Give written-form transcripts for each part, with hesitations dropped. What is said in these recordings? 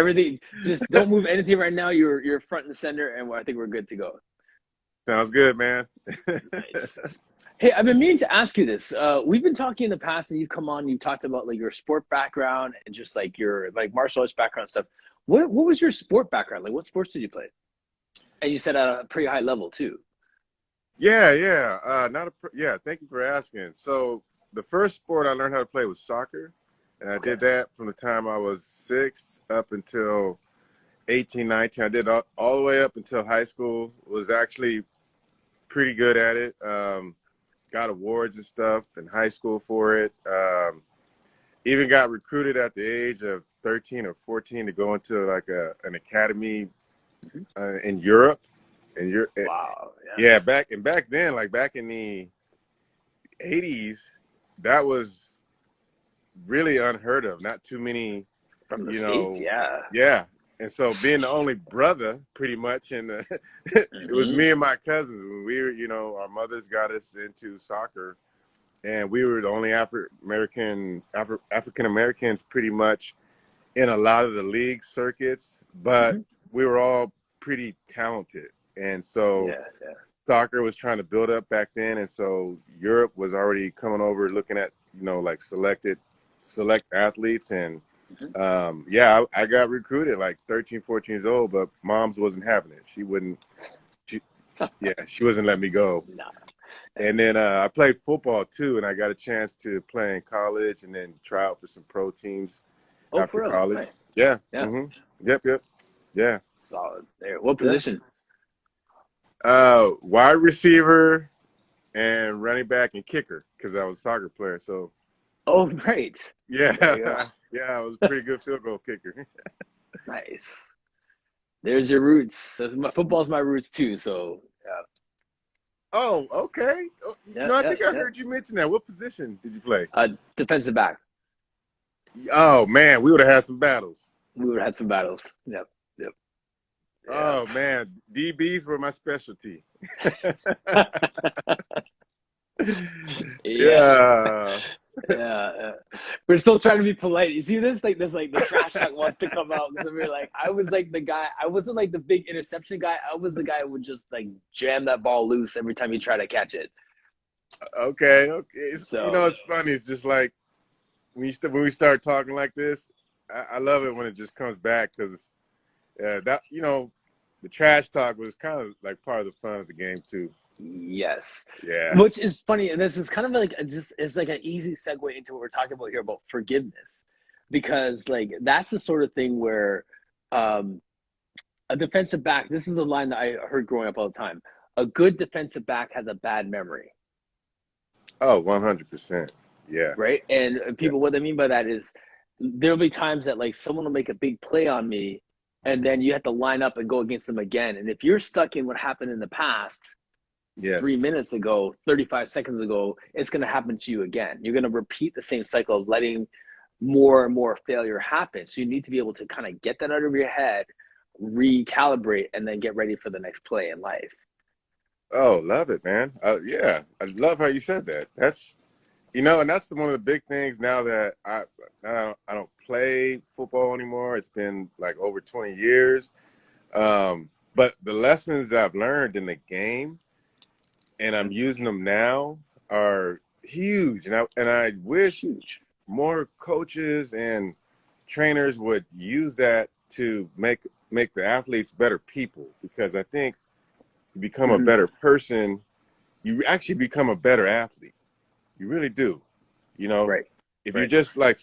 Everything, just don't move anything right now. You're front and center, and I think we're good to go. Sounds good, man. Nice. Hey, I've been meaning to ask you this. We've been talking in the past, and you've come on. You've talked about like your sport background and just like your like martial arts background and stuff. What was your sport background? Like, what sports did you play? And you said at a pretty high level too. Yeah, yeah. Not a yeah. Thank you for asking. So the first sport I learned how to play was soccer, and I Okay. did that from the time I was 6 up until 18, 19. I did all the way up until high school. Was actually pretty good at it. Got awards and stuff in high school for it. Even got recruited at the age of 13 or 14 to go into like an academy Mhm. in Europe. And you're Wow. Yeah. yeah, back then, like back in the 80s, that was really unheard of. Not too many, From the you States. know, Yeah. yeah. And so being the only brother, pretty much, and it was Hmm. me and my cousins. When we were, our mothers got us into soccer, and we were the only African Americans, pretty much, in a lot of the league circuits. But Hmm. we were all pretty talented, and so Yeah. Yeah. soccer was trying to build up back then, and so Europe was already coming over looking at like select athletes. And Hmm. yeah, I got recruited like 13, 14 years old, but mom's wasn't having it. She wouldn't she yeah, she wasn't letting me go. Nah. And then I played football too, and I got a chance to play in college and then try out for some pro teams Oh, after for real? college. Nice. Yeah. Yeah. Yep. Yeah. Solid. There. What Yeah. position? Wide receiver and running back and kicker because I was a soccer player. So Oh, great. There you yeah, yeah, I was a go. pretty good field goal kicker. Nice. There's your roots. So football's my roots too. So Oh, okay. Oh, yeah, I yeah, think I yeah. heard you mention that. What position did you play? Defensive back. Oh man, we would have had some battles. We would have had some battles. Yep, yep, Oh man, DBs were my specialty. yeah, Yeah. yeah. We're still trying to be polite. You see this? Like this, like the trash talk wants to come out because we're like, I was like the guy. I wasn't like the big interception guy. I was the guy who would just like jam that ball loose every time you try to catch it. Okay. So It's funny. It's just like when we start talking like this, I love it when it just comes back because that the trash talk was kind of like part of the fun of the game too. yes, Yeah. which is funny, and this is kind of like just it's like an easy segue into what we're talking about here about forgiveness, because like that's the sort of thing where um, a defensive back. This is the line that I heard growing up all the time. A good defensive back has a bad memory, Oh, 100%. Yeah. right? And Yeah. people, what they mean by that is there'll be times that like someone will make a big play on me, and then you have to line up and go against them again. And if you're stuck in what happened in the past, three Yes. minutes ago, 35 seconds ago, it's going to happen to you again. You're going to repeat the same cycle of letting more and more failure happen. So you need to be able to kind of get that out of your head, recalibrate, and then get ready for the next play in life. Oh, love it, man. Yeah, I love how you said that. That's and that's one of the big things now that I don't play football anymore. It's been like over 20 years. But the lessons that I've learned in the game and I'm using them now are huge. And I wish Huge. more coaches and trainers would use that to make the athletes better people because I think you become a Mm-hmm. better person, you actually become a better athlete. You really do. You know, Right. if you're Right. just like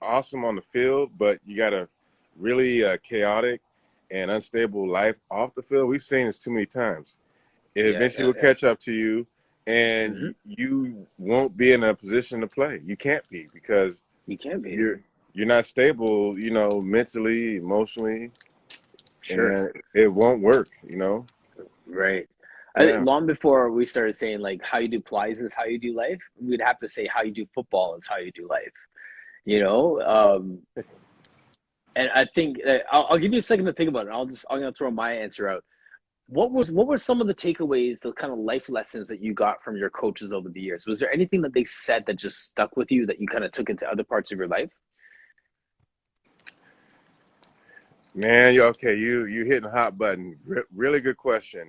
awesome on the field, but you got a really chaotic and unstable life off the field, we've seen this too many times. It Yeah. eventually Yeah. will Yeah. catch up to you, and Mm-hmm. you won't be in a position to play. You can't be because You can be. you're not stable, mentally, emotionally, Sure. and it won't work. Right. I think Yeah. long before we started saying like how you do Pilates is how you do life, we'd have to say how you do football is how you do life. You know, and I think I'll give you a second to think about it. I'm gonna throw my answer out. What were some of the takeaways, the kind of life lessons that you got from your coaches over the years? Was there anything that they said that just stuck with you that you kind of took into other parts of your life? Man, you okay? You hitting the hot button. Really good question.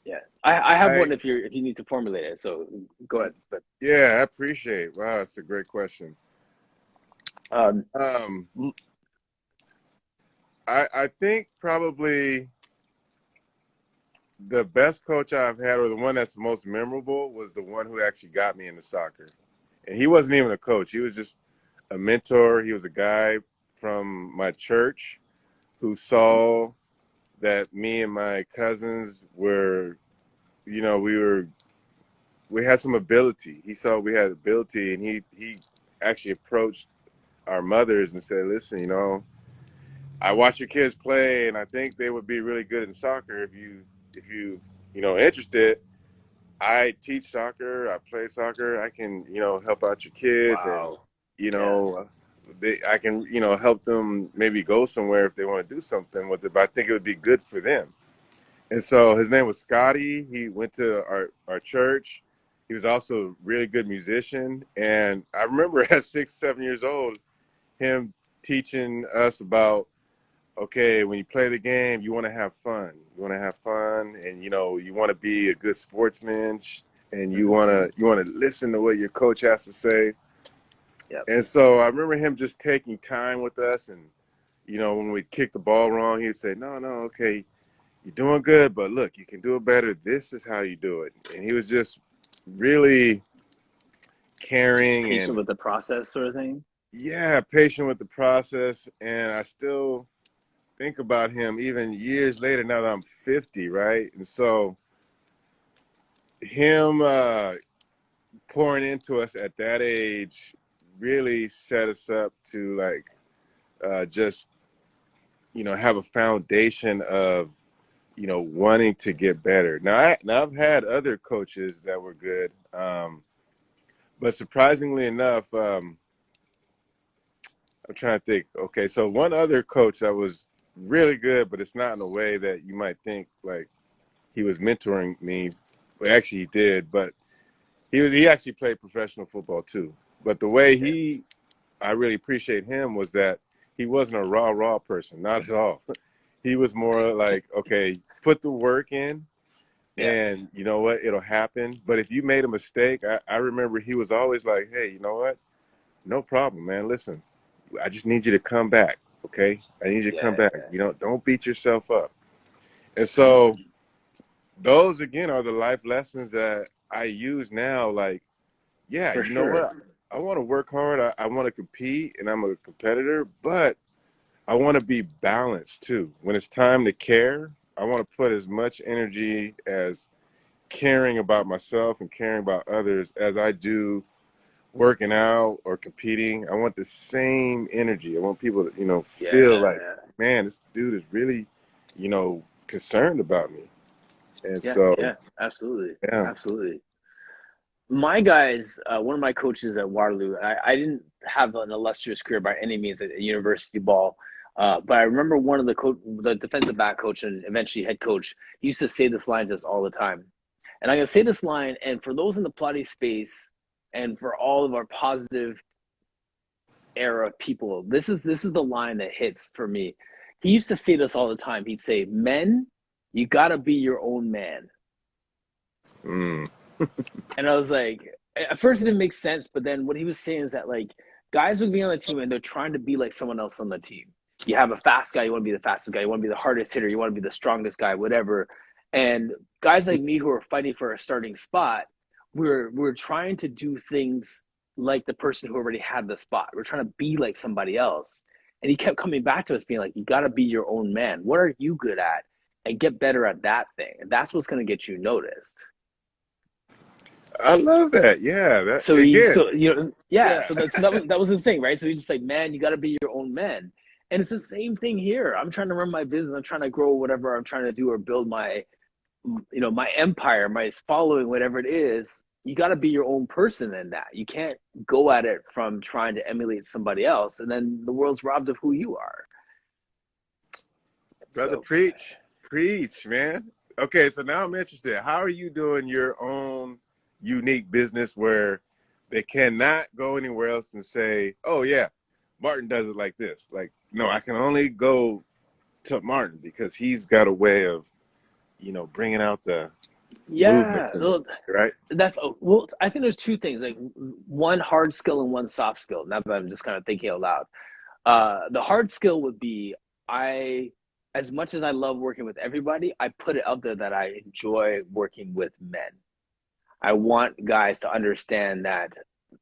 Yeah, I have I one if you need to formulate it. So go ahead. But Yeah, I appreciate. Wow, that's a great question. um, Um, I think probably the best coach I've had, or the one that's most memorable, was the one who actually got me into soccer. And he wasn't even a coach; he was just a mentor. He was a guy from my church who saw that me and my cousins were, we had some ability. He saw we had ability, and he actually approached our mothers and said, "Listen, I watch your kids play, and I think they would be really good in soccer if you interested. I teach soccer. I play soccer. I can help out your kids, and wow, you yeah, know I can help them maybe go somewhere if they want to do something with it. But I think it would be good for them." And so his name was Scotty. He went to our church. He was also a really good musician. And I remember at 6, 7 years old, him teaching us about, okay, when you play the game, you want to have fun. You want to have fun, and you want to be a good sportsman, and you hmm want to listen to what your coach has to say. yep, And so I remember him just taking time with us, and when we kick the ball wrong, he'd say, "No, no, okay, you're doing good, but look, you can do it better. This is how you do it." And he was just really just caring patient and, with the process, sort of thing. yeah, patient with the process. And I still think about him even years later now that I'm 50, right? And so him pouring into us at that age really set us up to, like, just have a foundation of wanting to get better. Now I've had other coaches that were good, but surprisingly enough, I'm trying to think. Okay, so one other coach that was really good, but it's not in a way that you might think like he was mentoring me. Well, actually, he did, but he actually played professional football too. But the way Yeah, I really appreciate him was that he wasn't a raw person, not at all. He was more like, okay, put the work in, yeah, and you know what, it'll happen. But if you made a mistake, I remember he was always like, hey, you know what? No problem, man. Listen, I just need you to come back, okay? I need you to come yeah, back. yeah. Don't beat yourself up. And so those again are the life lessons that I use now. Like, yeah, For you know sure. what? I want to work hard. I want to compete, and I'm a competitor, but I want to be balanced too. When it's time to care, I want to put as much energy as caring about myself and caring about others as I do working out or competing. I want the same energy. I want people to, feel Yeah, like, yeah, man, this dude is really, concerned about me. And yeah, so, yeah. Absolutely, yeah. absolutely. My guys, one of my coaches at Waterloo, I didn't have an illustrious career by any means at university ball, but I remember one of the defensive back coach and eventually head coach, he used to say this line to us all the time. And I'm going to say this line, and for those in the Pilates space and for all of our positive era people, this is the line that hits for me. He used to say this all the time. He'd say, "Men, you got to be your own man." Mm, And I was like, at first it didn't make sense, but then what he was saying is that like guys would be on the team and they're trying to be like someone else on the team. You have a fast guy, you want to be the fastest guy, you want to be the hardest hitter, you want to be the strongest guy, whatever. And guys like me who are fighting for a starting spot, we're trying to do things like the person who already had the spot. We're trying to be like somebody else. And he kept coming back to us being like, you got to be your own man. What are you good at? And get better at that thing. And that's what's going to get you noticed. I love that. Yeah. That So he, again. so you know, yeah. Yeah. So that was his thing, right? So he's just like, man, you got to be your own man, and it's the same thing here. I'm trying to run my business. I'm trying to grow whatever I'm trying to do or build my, my empire, my following, whatever it is. You got to be your own person in that. You can't go at it from trying to emulate somebody else, and then the world's robbed of who you are. Brother, So preach. Preach, man. Okay, so now I'm interested. How are you doing your own unique business where they cannot go anywhere else and say, oh, yeah, Martin does it like this? Like, no, I can only go to Martin because he's got a way of, you know, bringing out the Yeah. movements in me, Well, right? that's well. I think there's two things, like one hard skill and one soft skill. Now that I'm just kind of thinking out loud, the hard skill would be I, as much as I love working with everybody, I put it out there that I enjoy working with men. I want guys to understand that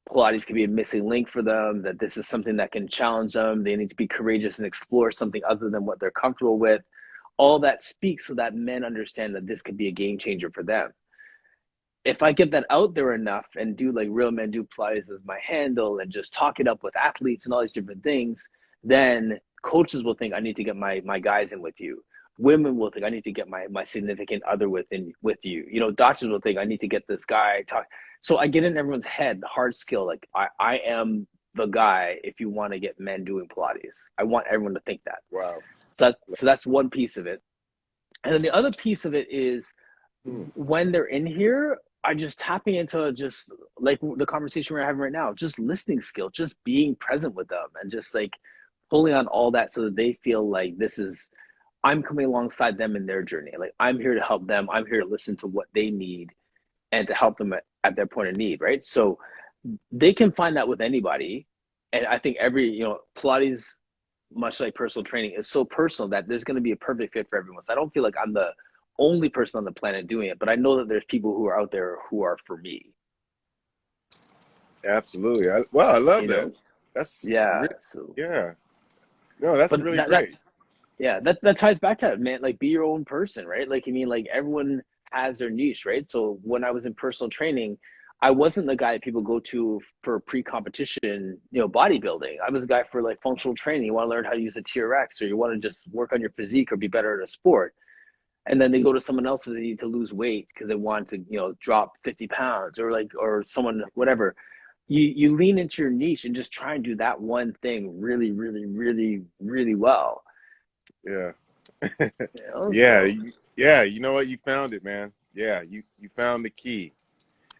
Pilates can be a missing link for them, that this is something that can challenge them. They need to be courageous and explore something other than what they're comfortable with. All that speaks so that men understand that this could be a game changer for them. If I get that out there enough and do like Real Men Do Pilates as my handle and just talk it up with athletes and all these different things, then coaches will think I need to get my guys in with you. Women will think I need to get my significant other with you. You know, doctors will think I need to get this guy talk. So I get in everyone's head the hard skill. Like I am the guy if you want to get men doing Pilates. I want everyone to think that. Wow. So that's one piece of it. And then the other piece of it is Hmm. when they're in here, I just tapping into just like the conversation we're having right now, just listening skill, just being present with them and just like pulling on all that so that they feel like this is, I'm coming alongside them in their journey. Like I'm here to help them. I'm here to listen to what they need and to help them at their point of need. Right. So they can find that with anybody. And I think Pilates, much like personal training, is so personal that there's going to be a perfect fit for everyone. So I don't feel like I'm the only person on the planet doing it, but I know that there's people who are out there who are for me. Absolutely. I love You that. know, That's yeah. really, So, yeah. No, that's but really that great. yeah, that ties back to it, man. Like, be your own person, right? Like, I mean, like everyone has their niche, right? So when I was in personal training, I wasn't the guy that people go to for pre-competition, bodybuilding. I was a guy for like functional training. You want to learn how to use a TRX, or you want to just work on your physique or be better at a sport. And then they go to someone else that they need to lose weight because they want to, drop 50 pounds or someone, whatever. You lean into your niche and just try and do that one thing really, really, really, really well. Yeah. Yeah. So Yeah. You know what? You found it, man. Yeah. You found the key.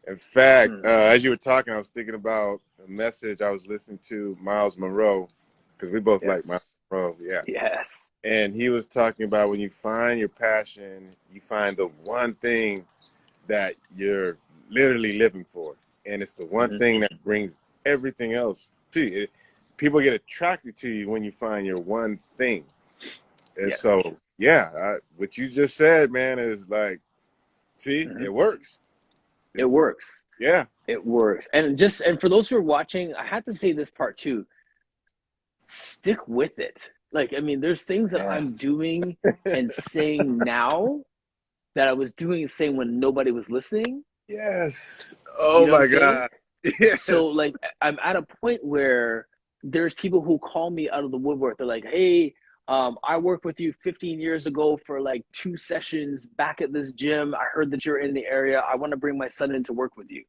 In fact, mhm. as you were talking, I was thinking about a message I was listening to Miles Monroe because we both like Miles Yes. Monroe. Yeah. Yes. And he was talking about when you find your passion, you find the one thing that you're literally living for. And it's the one Hmm. thing that brings everything else to you. People get attracted to you when you find your one thing. And Yes. so, yeah, what you just said, man, is like, see, Hmm. it works. It It's, works. yeah, It works. And for those who are watching, I had to say this part too. Stick with it. Like, I mean, there's things that I'm yes, doing and saying now that I was doing and saying when nobody was listening. yes. You Oh know what I'm my saying? God. So Yes. like I'm at a point where there's people who call me out of the woodwork. They're like, "Hey, I worked with you 15 years ago for like 2 sessions back at this gym. I heard that you're in the area. I want to bring my son in to work with you."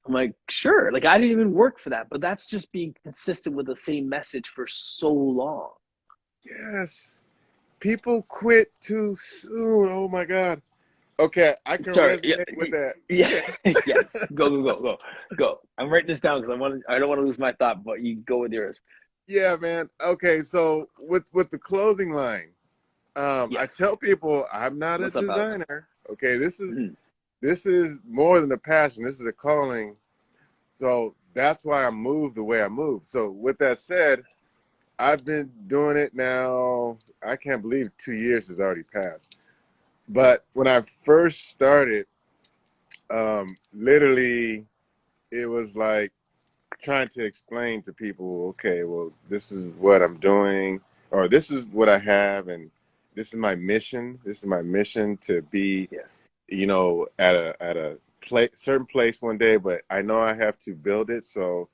I'm like, sure. Like I didn't even work for that, but that's just being consistent with the same message for so long. Yes. People quit too soon. Oh my God. Okay, I can Sorry. Yeah. resonate with that. Yeah. Yes. Go, go, go, go, go. I'm writing this down because I don't want to lose my thought, but you go with yours. Yeah, man. Okay, so with the clothing line, I Yes. tell people I'm not a What's up, Alex? designer. Okay, this is Mhm. this is more than a passion. This is a calling. So that's why I move the way I move. So with that said, I've been doing it now. I can't believe 2 years has already passed. But when I first started, literally, it was like trying to explain to people, okay, well, this is what I'm doing, or this is what I have, and this is my mission. This is my mission to be, Yes. at a certain place one day. But I know I have to build it. So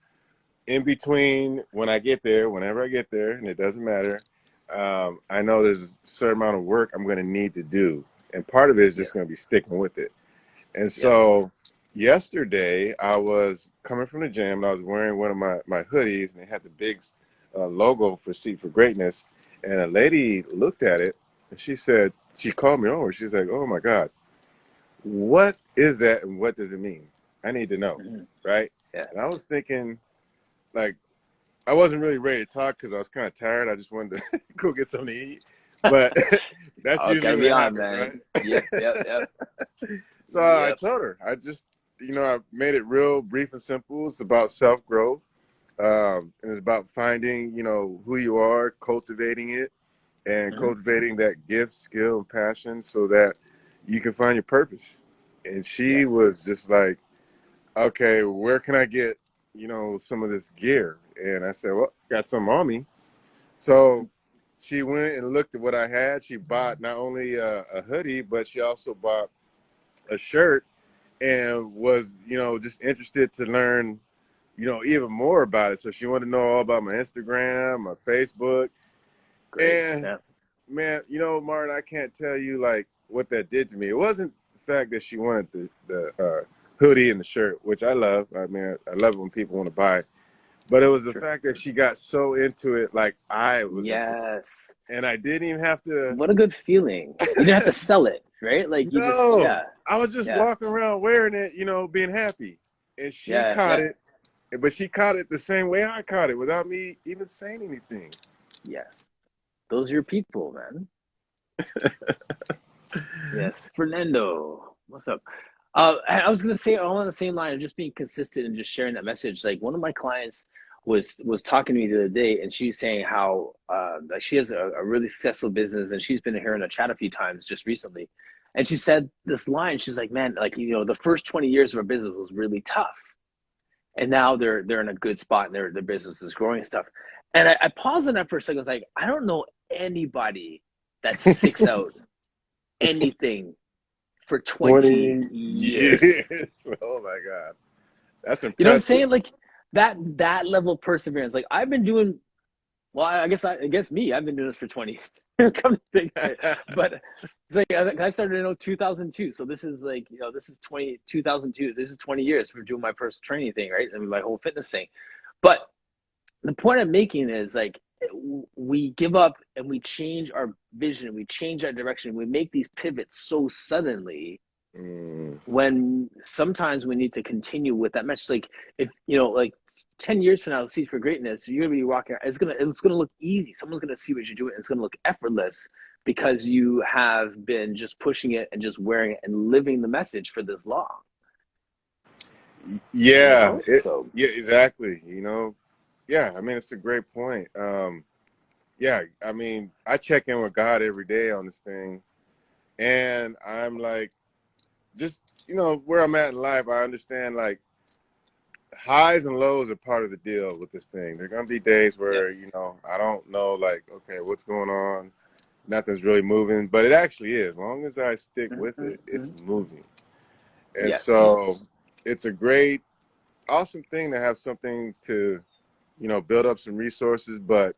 in between, when I get there, whenever I get there, and it doesn't matter, I know there's a certain amount of work I'm going to need to do, and part of it is just Yes. going to be sticking with it. And Yep. so yesterday I was coming from the gym and I was wearing one of my hoodies and it had the big logo for Seat for Greatness. And a lady looked at it and she said, she called me over. She's like, oh my God, what is that and what does it mean? I need to know. Mhm. Right. Yeah. And I was thinking, like, I wasn't really ready to talk because I was kind of tired. I just wanted to go get something to eat. but that's Oh, usually gotta when be it on, happens, man. right? Yep, yep, yep, So I yep. told her, I just, I made it real brief and simple. It's about self growth. And it's about finding, who you are, cultivating it, and Mhm. cultivating that gift, skill, and passion so that you can find your purpose. And she Yes. was just like, okay, where can I get, some of this gear? And I said, well, got some on me. So she went and looked at what I had. She bought not only a hoodie, but she also bought a shirt and was, just interested to learn, even more about it. So she wanted to know all about my Instagram, my Facebook. Great. And Yeah. man, Martin, I can't tell you like what that did to me. It wasn't the fact that she wanted the hoodie and the shirt, which I love. I mean, I love it when people want to buy. But it was the Sure. fact that she got so into it, like I was into it, Yes. and I didn't even have to. What a good feeling. You didn't have to sell it, right? Like you just, No, yeah, I was just yeah, walking around wearing it, being happy, and she yeah, caught yeah. it. But she caught it the same way I caught it without me even saying anything. Yes. Those are your people, man. Yes. Fernando, what's up? I was gonna say all on the same line of just being consistent and just sharing that message. Like one of my clients was talking to me the other day, and she was saying how like she has a really successful business, and she's been here in a chat a few times just recently, and she said this line. She's like, "Man, like the first 20 years of her business was really tough, and now they're in a good spot, and their business is growing and stuff." And I paused on that for a second. I was like, I don't know anybody that sticks out anything for 20 20 years. years. Oh my God. That's You know what I'm impressive. saying? Like that level of perseverance. Like I've been doing well, I guess me, I've been doing this for 20 years. Come to think of it. But it's like I started in 2002. So this is like, this is 2002. This is 20 years for doing my personal training thing, right? And my whole fitness thing. But the point I'm making is like we give up and we change our vision, we change our direction, we make these pivots so suddenly Mm. when sometimes we need to continue with that message. Like if like 10 years from now, Seeds for Greatness, you're gonna be rocking. It's gonna look easy. Someone's gonna see what you're doing. It's gonna look effortless because you have been just pushing it and just wearing it and living the message for this long. Yeah, So yeah, exactly. Yeah, I mean, it's a great point. Yeah, I mean, I check in with God every day on this thing, and I'm like, just, where I'm at in life, I understand like highs and lows are part of the deal with this thing. There are going to be days where, yes. I don't know, like, okay, what's going on? Nothing's really moving, but it actually is. As long as I stick with it, it's Mm-hmm. moving. And Yes. so it's a great, awesome thing to have something to, build up some resources, but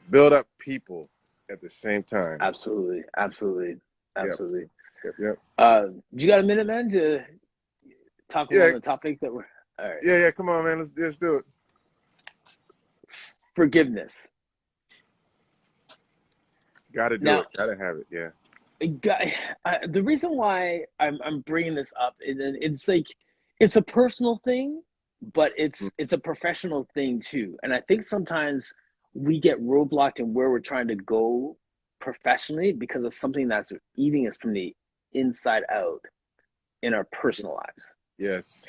build up people at the same time. Absolutely. Absolutely. Yep, Absolutely. yep, yep. Do you got a minute, man, to talk Yeah, on the topic that we're all right? yeah, yeah. Come on, man. Let's do it. Forgiveness. Got to do Now, it. Got to have it. Yeah. the reason why I'm bringing this up is it's like it's a personal thing, but it's a professional thing too. And I think sometimes we get roadblocked in where we're trying to go professionally because of something that's eating us from the inside out in our personal lives. Yes.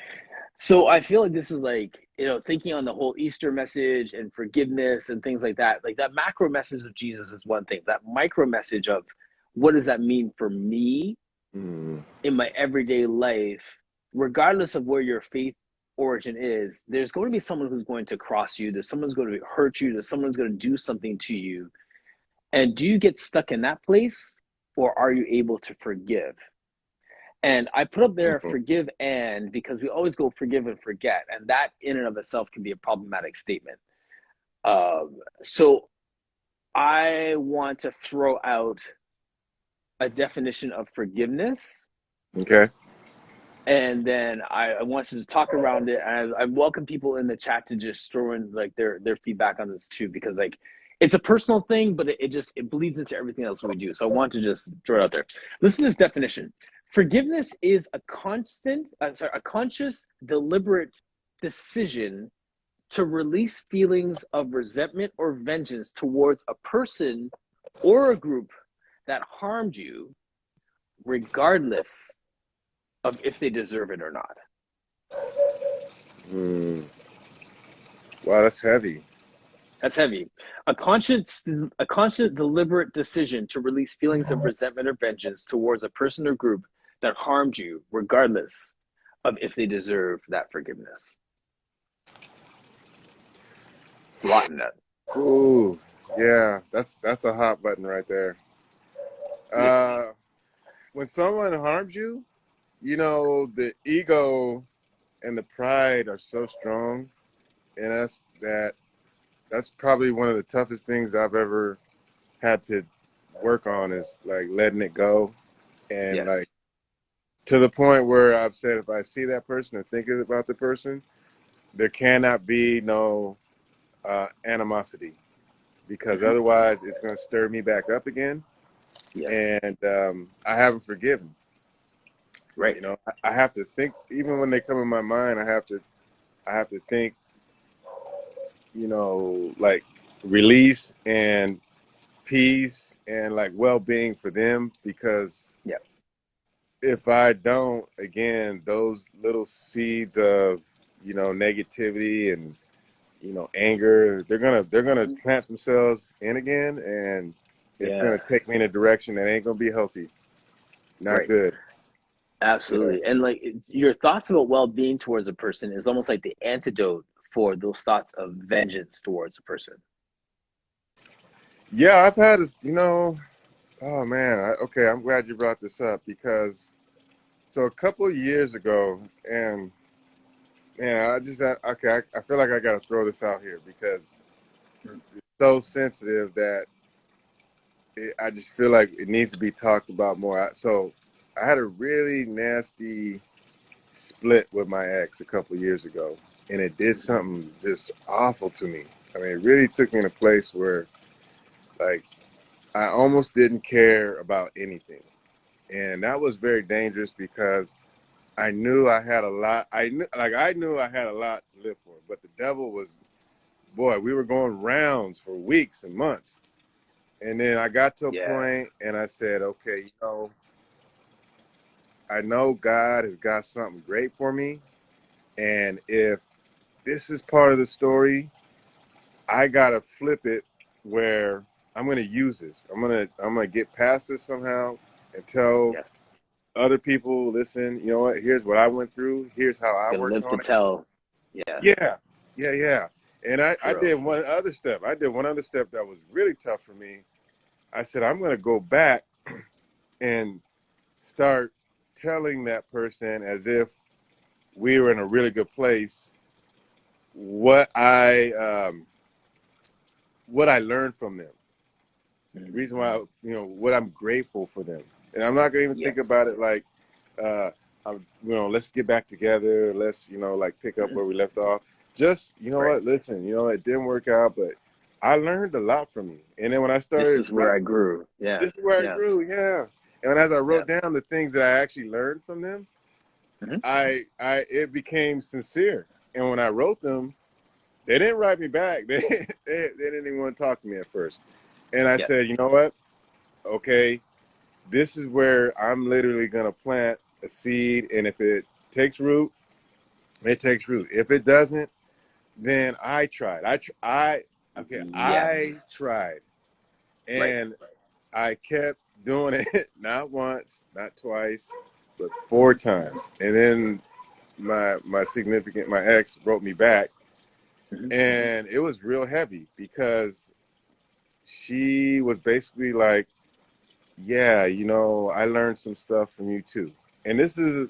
So I feel like this is like, thinking on the whole Easter message and forgiveness and things like that. Like that macro message of Jesus is one thing. That micro message of what does that mean for me Mm. in my everyday life, regardless of where your faith origin is, there's going to be someone who's going to cross you. There's someone's going to hurt you. There's someone's going to do something to you. And do you get stuck in that place or are you able to forgive? And I put up there Mhm. forgive and because we always go forgive and forget. And that in and of itself can be a problematic statement. So I want to throw out a definition of forgiveness. Okay. And then I want to talk around it. And I welcome people in the chat to just throw in like their feedback on this too, because like it's a personal thing, but it bleeds into everything else we do. So I want to just throw it out there. Listen to this definition. Forgiveness is a conscious, deliberate decision to release feelings of resentment or vengeance towards a person or a group that harmed you, regardless of if they deserve it or not. Mm. Wow, that's heavy. That's heavy. A constant deliberate decision to release feelings of resentment or vengeance towards a person or group that harmed you, regardless of if they deserve that forgiveness. It's a lot in that. Ooh, yeah, that's a hot button right there. Yeah. When someone harms you, the ego and the pride are so strong in us that that's probably one of the toughest things I've ever had to work on is like letting it go. And like Yes. to the point where I've said, if I see that person or think about the person, there cannot be no animosity because Mm-hmm. otherwise it's going to stir me back up again. Yes. And I haven't forgiven. Right. I have to think, even when they come in my mind, I have to think, like release and peace and like well-being for them because Yeah. if I don't, again, those little seeds of, negativity and, anger, they're gonna plant themselves in again and it's gonna take Yes. me in a direction that ain't gonna be healthy. Not Right. good. Yeah. Absolutely. And like your thoughts about well-being towards a person is almost like the antidote for those thoughts of vengeance towards a person. Yeah, I've had oh man, okay, I'm glad you brought this up because so a couple of years ago, and man, okay, I feel like I got to throw this out here because it's so sensitive that I just feel like it needs to be talked about more. So I had a really nasty split with my ex a couple of years ago, and it did something just awful to me. I mean, it really took me in a place where, like, I almost didn't care about anything. And that was very dangerous because I knew I had a lot. I knew I had a lot to live for, but the devil was, boy, we were going rounds for weeks and months. And then I got to a Yes. point and I said, okay, I know God has got something great for me. And if this is part of the story, I gotta flip it where I'm gonna use this. I'm gonna get past this somehow and tell Yes. other people, listen, you know what, here's what I went through, here's how I Gonna worked live to on it. tell. Yes. Yeah, yeah. And I True. did one other step. I did one other step that was really tough for me. I said, I'm gonna go back and start telling that person as if we were in a really good place what I learned from them. The reason why, Mm-hmm. what I'm grateful for them. And I'm not gonna even think Yes. about it like, let's get back together. Let's, like pick up Mm-hmm. where we left off. Just, Right. what? Listen, it didn't work out, but I learned a lot from you. And then when I This started is where I writing, grew. Yeah. this is where I Yeah. grew. Yeah. And as I Yeah. wrote down the things that I actually learned from them, Mm-hmm. it became sincere. And when I wrote them, they didn't write me back. They didn't even want to talk to me at first. And I Yeah. said, you know what? Okay, this is where I'm literally gonna plant a seed, and if it takes root, it takes root. If it doesn't, then I tried. I Yes. tried, Right. and I kept doing it not once, not twice, but 4 times. And then my ex wrote me back, Mm-hmm. and it was real heavy because she was basically like, yeah, I learned some stuff from you too. And this is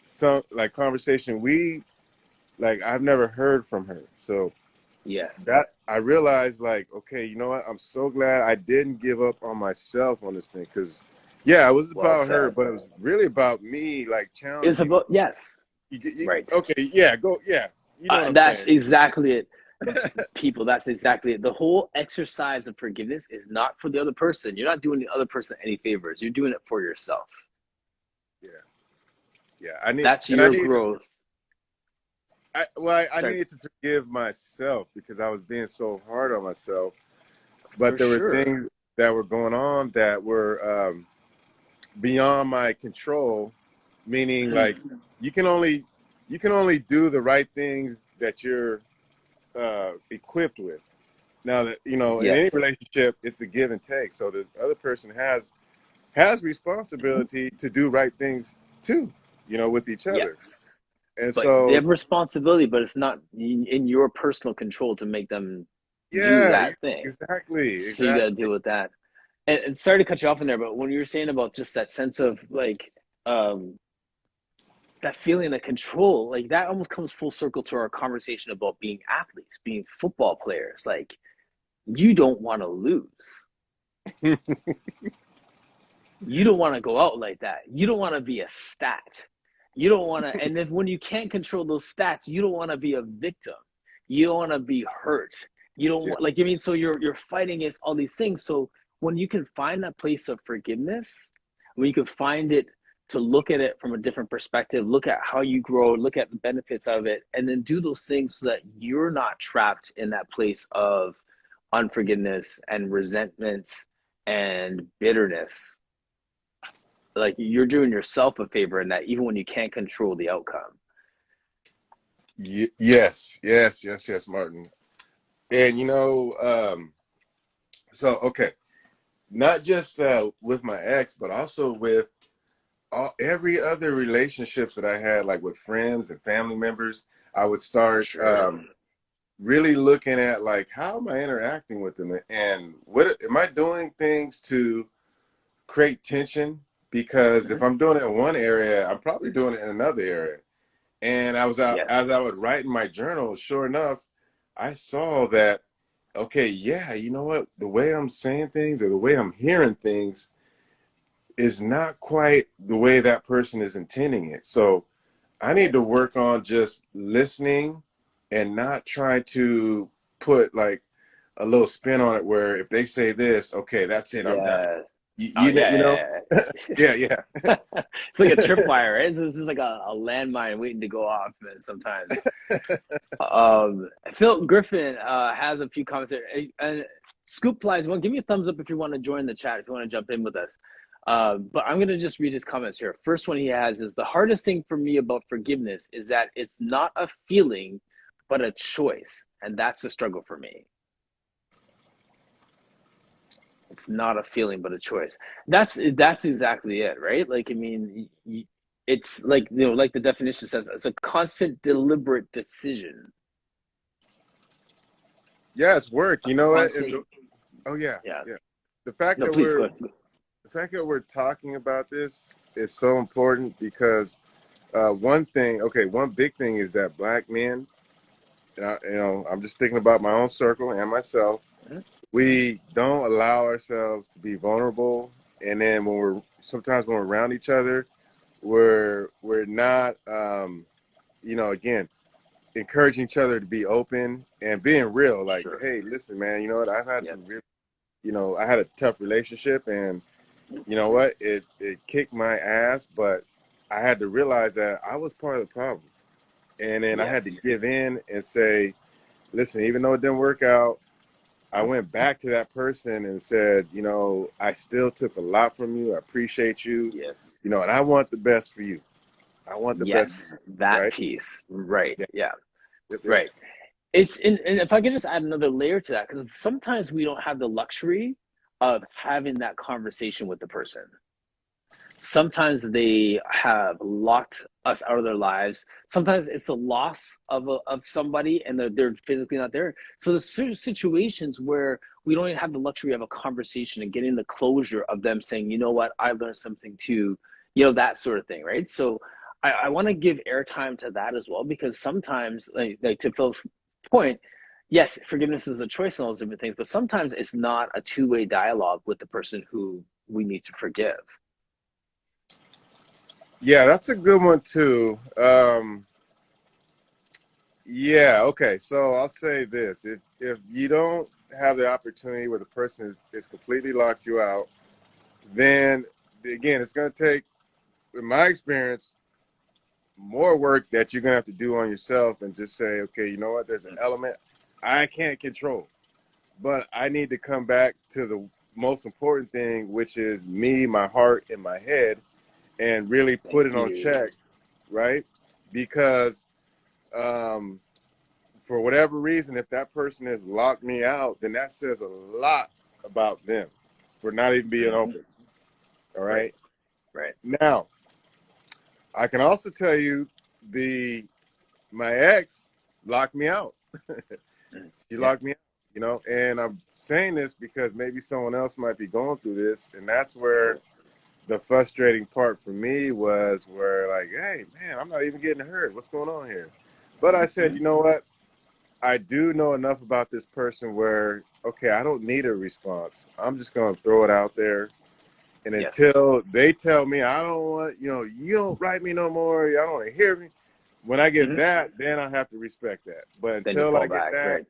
some like conversation I've never heard from her. So Yes. that I realized like, okay, you know what? I'm so glad I didn't give up on myself on this thing because yeah, it was Well about her, said. but it was really about me like It's challenging. about yes. Right. Okay, yeah, go, yeah, you know what I'm That's saying. exactly it. People, that's exactly it. The whole exercise of forgiveness is not for the other person. You're not doing the other person any favors. You're doing it for yourself. Yeah, yeah. I need That's and I your need to growth. I Sorry, needed to forgive myself because I was being so hard on myself. But for there were sure. things that were going on that were beyond my control, meaning like Mm-hmm. you can only do the right things that you're equipped with. Now that in any Yes. relationship, it's a give and take. So the other person has Mm-hmm. responsibility to do right things too, with each other. Yes. And But they so, have responsibility, but it's not in your personal control to make them do yeah, that thing. So you got to exactly. deal with that. And sorry to cut you off in there, but when you were saying about just that sense of like um, that feeling of control, like that almost comes full circle to our conversation about being athletes, being football players. Like you don't want to lose. You don't want to go out like that. You don't want to be a stat. You don't want to, and then when you can't control those stats, you don't want to be a victim. You don't want to be hurt. You don't Yeah. want, like, I mean, so you're fighting against all these things. So when you can find that place of forgiveness, when you can find it to look at it from a different perspective, look at how you grow, look at the benefits of it, and then do those things so that you're not trapped in that place of unforgiveness and resentment and bitterness, like you're doing yourself a favor in that, even when you can't control the outcome. Yes, yes, yes, yes, Martin. And so okay, not just with my ex, but also with every other relationships that I had, like with friends and family members. I would start Sure. really looking at like how am I interacting with them, and what am I doing things to create tension? Because if Mm-hmm. I'm doing it in one area, I'm probably doing it in another area. And I was out as I Yes. would write in my journal, sure enough, I saw that, okay, yeah, you know what? The way I'm saying things or the way I'm hearing things is not quite the way that person is intending it. So I need to Yes. work on just listening and not try to put like a little spin on it where if they say this, okay, that's it, I'm done. Yeah. You, Oh you, know, you know? yeah. Yeah, yeah. Yeah. It's like a tripwire, right? So this is like a landmine waiting to go off sometimes. Phil Griffin has a few comments here. And Scoop Plies, well, give me a thumbs up if you want to join the chat, if you want to jump in with us. But I'm going to just read his comments here. First one he has is the hardest thing for me about forgiveness is that it's not a feeling, but a choice. And that's the struggle for me. It's not a feeling, but a choice. That's exactly it, right? Like, I mean, it's like, like the definition says, it's a constant, deliberate decision. Yeah, it's work. A You know what? constant, Oh yeah, yeah. yeah. The fact No, that please go we're ahead. the fact that we're talking about this is so important because one big thing is that black men, I'm just thinking about my own circle and myself. Mhm. We don't allow ourselves to be vulnerable, and then sometimes when we're around each other, we're not, again, encouraging each other to be open and being real. Like, Sure. hey, listen, man, you know what? I've had Yeah. some real, I had a tough relationship, and you know what? It kicked my ass, but I had to realize that I was part of the problem. And then I had to Yes. give in and say, listen, even though it didn't work out, I went back to that person and said, I still took a lot from you. I appreciate you, Yes. and I want the best for you. I want the best for Yes. you, That right? piece. Right. Yeah, Yeah. yep, yep. Right. And if I could just add another layer to that, because sometimes we don't have the luxury of having that conversation with the person. Sometimes they have locked us out of their lives. Sometimes it's the loss of somebody and they're physically not there. So there's certain situations where we don't even have the luxury of a conversation and getting the closure of them saying, you know what, I learned something too, that sort of thing, right? So I want to give airtime to that as well, because sometimes, like to Phil's point, yes, forgiveness is a choice and all those different things, but sometimes it's not a two-way dialogue with the person who we need to forgive. Yeah, that's a good one too. Yeah, okay. So I'll say this. If you don't have the opportunity where the person is completely locked you out, then again, it's going to take, in my experience, more work that you're going to have to do on yourself and just say, okay, you know what? There's an element I can't control, but I need to come back to most important thing, which is me, my heart, and my head, and really Thank put it on you. check, right? Because um, for whatever reason, if that person has locked me out, then that says a lot about them for not even being Hmm. open. All Right. right. Right. Now, I can also tell you the my ex locked me out. Mhm. She Yeah. locked me out, and I'm saying this because maybe someone else might be going through this, and that's where the frustrating part for me was where like, hey man, I'm not even getting hurt. What's going on here? But I said, Hmm. you know what? I do know enough about this person where, okay, I don't need a response. I'm just going to throw it out there. And Yes. until they tell me, I don't want, you don't write me no more. I don't want to hear me. When I get Hmm. that, then I have to respect that. But Then you until I fall get back. that, Right.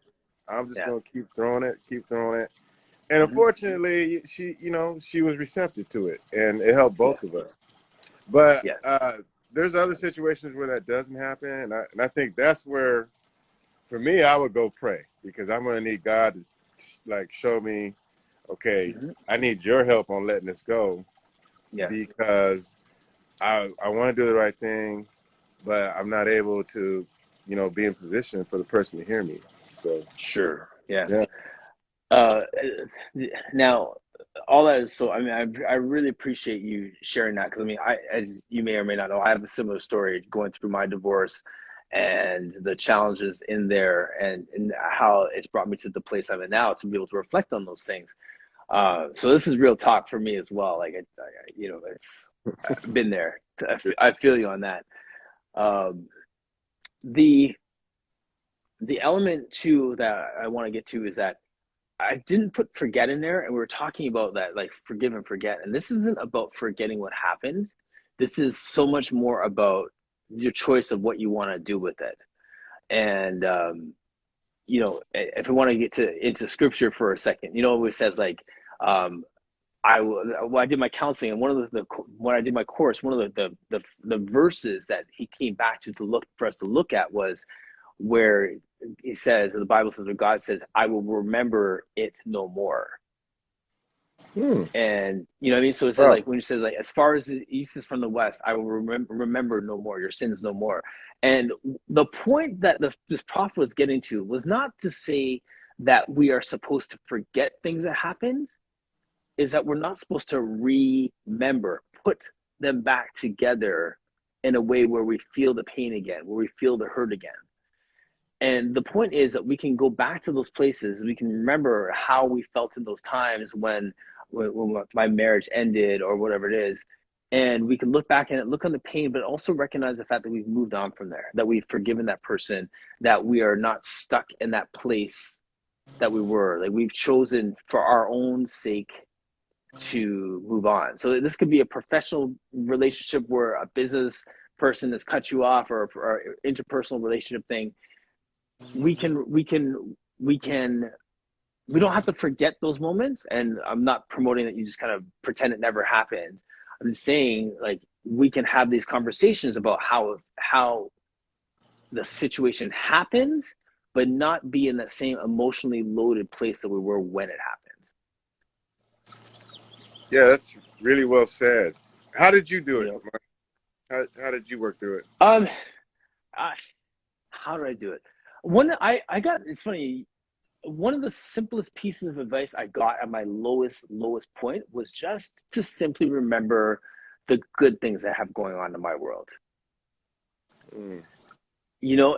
I'm just Yeah. going to keep throwing it, keep throwing it. And Hmm. unfortunately, she was receptive to it, and it helped both Yes. of us. But Yes. there's other situations where that doesn't happen, and I think that's where, for me, I would go pray because I'm going to need God to like show me, okay, Hmm. I need your help on letting this go Yes. because I want to do the right thing, but I'm not able to, be in position for the person to hear me. So Sure. Yeah. yeah. Uh, now, all that is so. I mean, I really appreciate you sharing that because I mean, as you may or may not know, I have a similar story going through my divorce and the challenges in there, and how it's brought me to the place I'm in now to be able to reflect on those things. So this is real talk for me as well. Like, it's I've been there. I feel you on that. Um, the the element too that I want to get to is that I didn't put forget in there, and we were talking about that, like forgive and forget. And this isn't about forgetting what happened. This is so much more about your choice of what you want to do with it. And if we want to get to into scripture for a second, it always says like, I did my counseling, and one of the when I did my course, one of the verses that he came back to look for us to look at was where he says, the Bible says, where God says, I will remember it no more. Hmm. And you know what I mean? So it says Wow. like when it says like as far as the east is from the west, I will remember no more, your sins no more. And the point that this prophet was getting to was not to say that we are supposed to forget things that happened, is that we're not supposed to remember, put them back together in a way where we feel the pain again, where we feel the hurt again. And the point is that we can go back to those places. We can remember how we felt in those times when my marriage ended or whatever it is. And we can look back and look on the pain, but also recognize the fact that we've moved on from there, that we've forgiven that person, that we are not stuck in that place that we were. Like we've chosen for our own sake to move on. So this could be a professional relationship where a business person has cut you off, or interpersonal relationship thing. We can we don't have to forget those moments, and I'm not promoting that you just kind of pretend it never happened. I'm just saying like we can have these conversations about how the situation happened, but not be in that same emotionally loaded place that we were when it happened. Yeah, that's really well said. How did you do You it? know, How did you work through it? um I, how did I do it? I got, it's funny, one of the simplest pieces of advice I got at my lowest point was just to simply remember the good things that have going on in my world. Mm.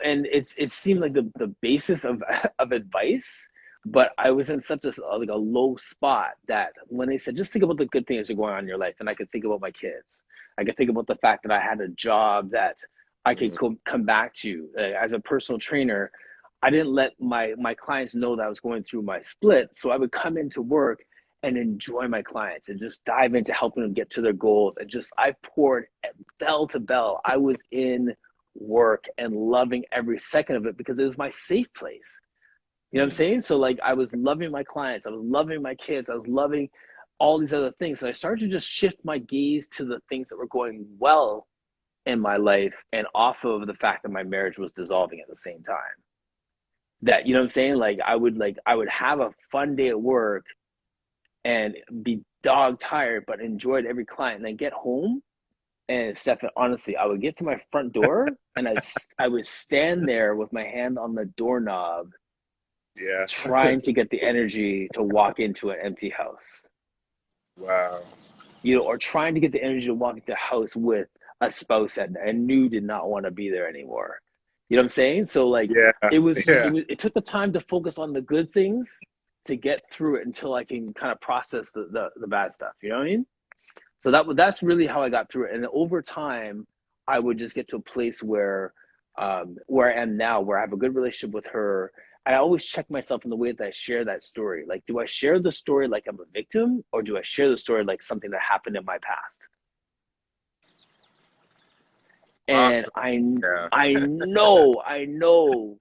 And it seemed like the basis of of advice, but I was in such a low spot that when they said just think about the good things that are going on in your life, and I could think about my kids, I could think about the fact that I had a job that I could Mm. come back to. As a personal trainer, I didn't let my clients know that I was going through my split, so I would come into work and enjoy my clients and just dive into helping them get to their goals, and just I poured bell to bell. I was in work and loving every second of it because it was my safe place. You know what I'm Mm. saying? So like I was loving my clients, I was loving my kids, I was loving all these other things. And I started to just shift my gaze to the things that were going well in my life and off of the fact that my marriage was dissolving at the same time. That, you know what I'm saying? Like I would have a fun day at work and be dog tired, but enjoyed every client. And then get home, and Stefan, honestly, I would get to my front door and I would stand there with my hand on the doorknob, Yeah. trying to get the energy to walk into an empty house, Wow. or trying to get the energy to walk into a house with a spouse that I knew did not want to be there anymore. You know what I'm saying? So like Yeah. Yeah. it took the time to focus on the good things to get through it until I can kind of process the bad stuff. You know what I mean? So that's really how I got through it. And over time, I would just get to a place where I am now, where I have a good relationship with her. I always check myself in the way that I share that story. Like, do I share the story like I'm a victim, or do I share the story like something that happened in my past? And Awesome. Yeah. I know,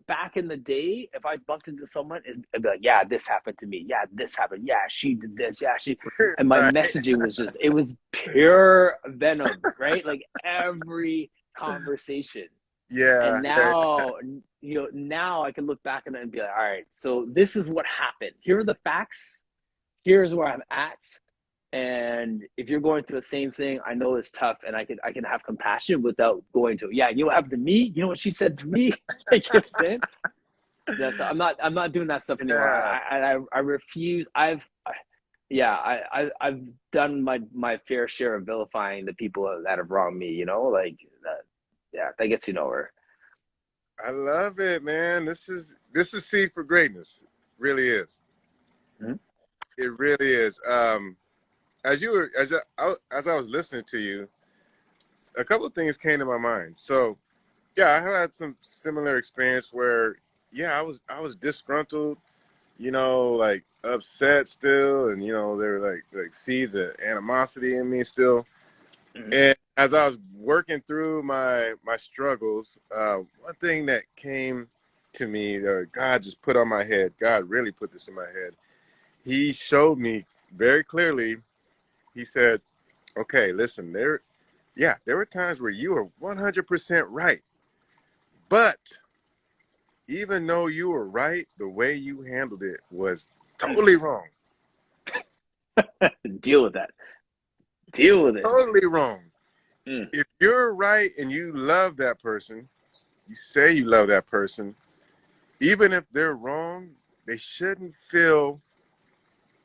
back in the day, if I bumped into someone, it'd be like, yeah, this happened to me. Yeah, this happened. Yeah, she did this. Yeah, and my Right. messaging was it was pure venom, right? Like every conversation. Yeah. And Yeah. now I can look back on it and be like, all right, so this is what happened. Here are the facts. Here's where I'm at. And if you're going through the same thing, I know it's tough, and I can have compassion without going to, yeah, you know what happened to me? You know what she said to me? Like, you know what I'm saying? Yeah, so I'm not doing that stuff anymore. Yeah. I refuse. I've done my fair share of vilifying the people that have wronged me, like that. Yeah, that gets you nowhere. I love it, man. This is seed for greatness. Really is. Mhm. It really is. As you were as I was listening to you, a couple of things came to my mind. So yeah, I had some similar experience where yeah, I was disgruntled, like upset still, and there were like seeds of animosity in me still. Mhm. And as I was working through my struggles, one thing that came to me, or God just put on my head, God really put this in my head. He showed me very clearly. He said, "Okay, listen, there were times where you were 100% right, but even though you were right, the way you handled it was totally wrong, Deal with that. Deal with it. totally wrong. Mm. If you're right and you love that person, you say you love that person, even if they're wrong, they shouldn't feel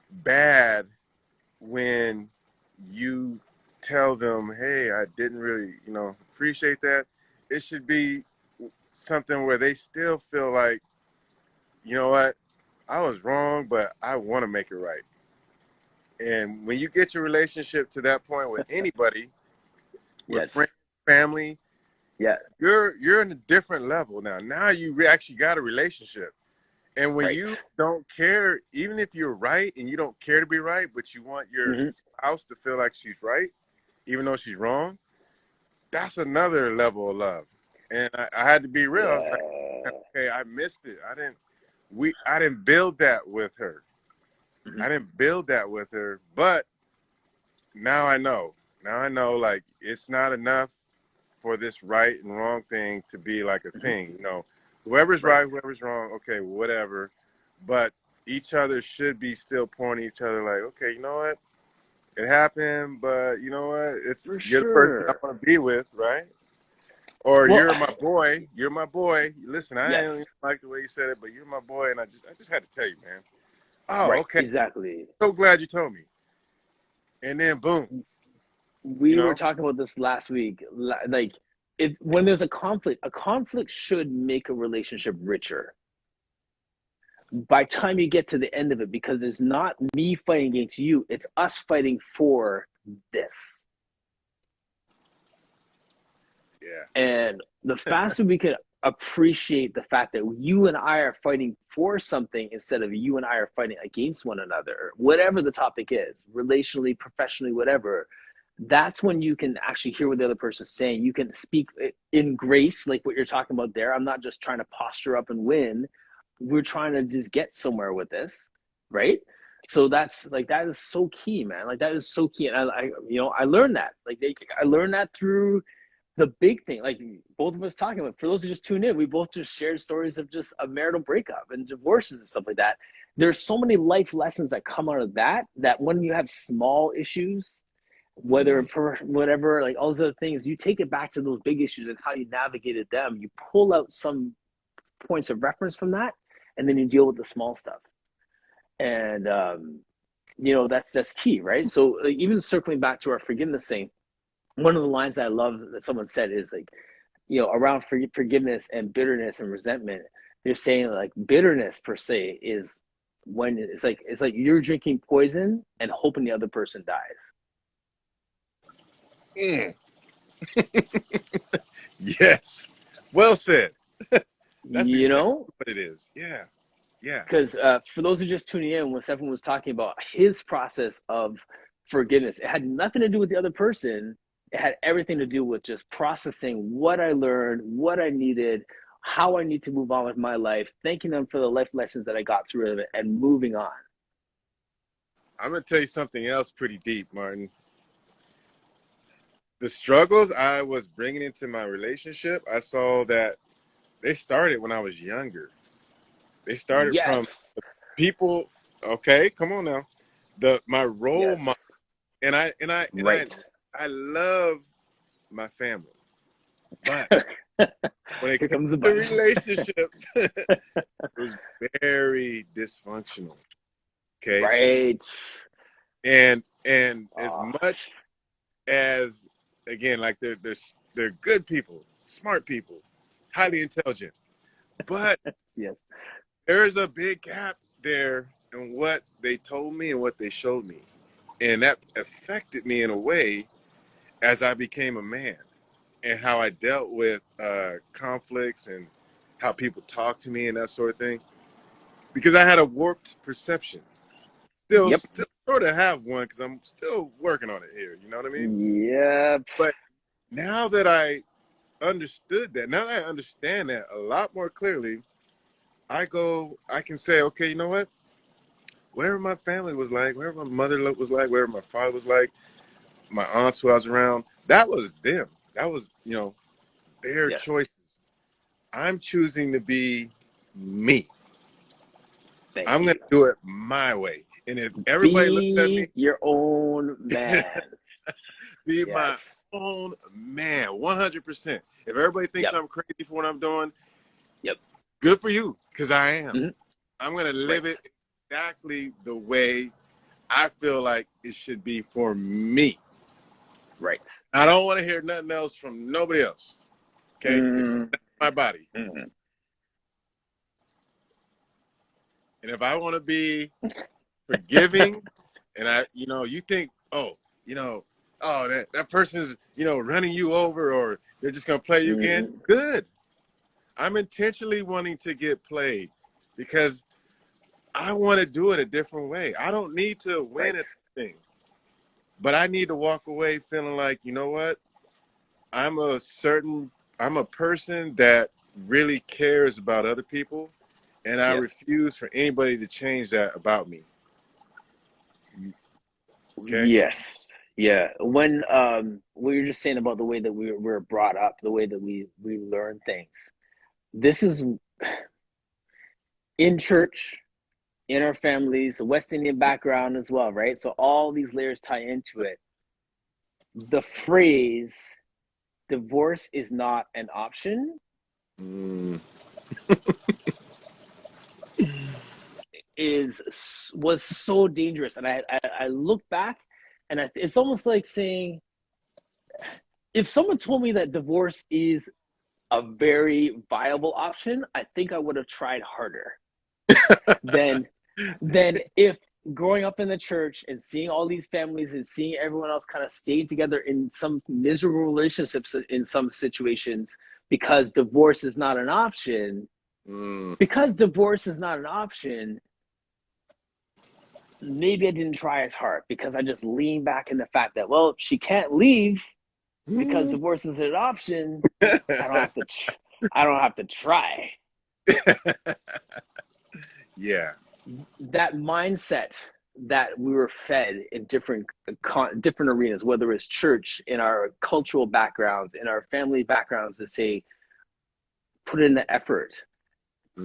bad when you tell them, hey, I didn't really, appreciate that. It should be something where they still feel like, you know what, I was wrong, but I want to make it right. And when you get your relationship to that point with anybody, with friends, Yes. family, Yeah. you're in a different level now. Now you actually got a relationship. And when Right. you don't care, even if you're right and you don't care to be right, but you want your Hmm. spouse to feel like she's right, even though she's wrong, that's another level of love. And I had to be real. I was like, Yeah. okay, I missed it. I didn't build that with her. Hmm. I didn't build that with her, but now I know. Now I know like it's not enough for this right and wrong thing to be like a Hmm. thing. Whoever's Right. right, whoever's wrong, okay, whatever. But each other should be still pointing each other like, okay, you know what? It happened, but you know what? For You're the person I sure. want to be with, right? Or Well, you're my boy. You're my boy. Listen, I yes. didn't like the way you said it, but you're my boy, and I just had to tell you, man. Oh, Right. okay. Exactly. So glad you told me. And then boom, you We were know? talking about this last week. Like, when there's a conflict should make a relationship richer. By the time you get to the end of it, because it's not me fighting against you, it's us fighting for this. Yeah. And the faster we can appreciate the fact that you and I are fighting for something instead of you and I are fighting against one another, whatever the topic is, relationally, professionally, whatever, that's when you can actually hear what the other person's saying. You can speak in grace, like what you're talking about there. I'm not just trying to posture up and win. We're trying to just get somewhere with this, right? So that is so key, man. Like that is so key, and I learned that. I learned that through the big thing, like both of us talking about. For those who just tuned in, we both just shared stories of just a marital breakup and divorces and stuff like that. there's so many life lessons that come out of that, that when you have small issues, whether Mm. for whatever, like all those other things, you take it back to those big issues and how you navigated them. You pull out some points of reference from that, and then you deal with the small stuff. And that's key, right? So like, even circling back to our forgiveness thing, one of the lines that I love that someone said is like, around forgiveness and bitterness and resentment, they're saying like bitterness per se is when it's like you're drinking poison and hoping the other person dies. Mm. Yes. Well said. That's You exactly know, what it is. Yeah. Yeah. because for those who are just tuning in, when Stephen was talking about his process of forgiveness, it had nothing to do with the other person. It had everything to do with just processing what I learned, what I needed, how I need to move on with my life, thanking them for the life lessons that I got through it, and moving on. I'm going to tell you something else pretty deep, Martin. The struggles I was bringing into my relationship, I saw that they started when I was younger. They started from Yes, people. Okay, come on now. My role model, yes, and right. I love my family, but when it Here came comes the to but. relationships, it was very dysfunctional. Okay, Right. and as Oh, much as, again, like they're good people, smart people, highly intelligent, but yes. there's a big gap there in what they told me and what they showed me, and that affected me in a way as I became a man, and how I dealt with conflicts and how people talk to me and that sort of thing, because I had a warped perception. Yep. Still sort of have one because I'm still working on it here. You know what I mean? Yep. But now that I understood that, now that I understand that a lot more clearly, I can say, okay, you know what? Wherever my family was like, wherever my mother was like, wherever my father was like, my aunts who I was around, that was them. That was, their Yes. choices. I'm choosing to be me. Thank I'm going you. to do it my way. And if everybody looks at me, Be your own man. be my Yes. own man, 100%. If everybody thinks Yep. I'm crazy for what I'm doing, Yep. good for you, because I am. Hmm. I'm going to live Right. it exactly the way I feel like it should be for me. Right. I don't want to hear nothing else from nobody else. Okay? Because Mm-hmm. that's my body. Mm-hmm. And if I want to be forgiving, and you think, oh, you know, oh, that person's, running you over, or they're just going to play you again, good. I'm intentionally wanting to get played because I want to do it a different way. I don't need to win Right. at the thing, but I need to walk away feeling like, you know what? I'm a certain, I'm a person that really cares about other people, and I Yes. refuse for anybody to change that about me. Okay? Yes. Yeah. When what you're just saying about the way that we're brought up, the way that we learn things. This is in church, in our families, the West Indian background as well, right? So all these layers tie into it. The phrase divorce is not an option Mm. is was so dangerous, and I look back, and it's almost like saying, if someone told me that divorce is a very viable option, I think I would have tried harder than if growing up in the church and seeing all these families and seeing everyone else kind of stay together in some miserable relationships in some situations, because divorce is not an option. Mm. Because divorce is not an option, maybe I didn't try as hard because I just leaned back in the fact that, well, she can't leave because Mm. divorce is an option. I don't have to. I don't have to try. Yeah. That mindset that we were fed in different arenas, whether it's church, in our cultural backgrounds, in our family backgrounds, that say, put in the effort,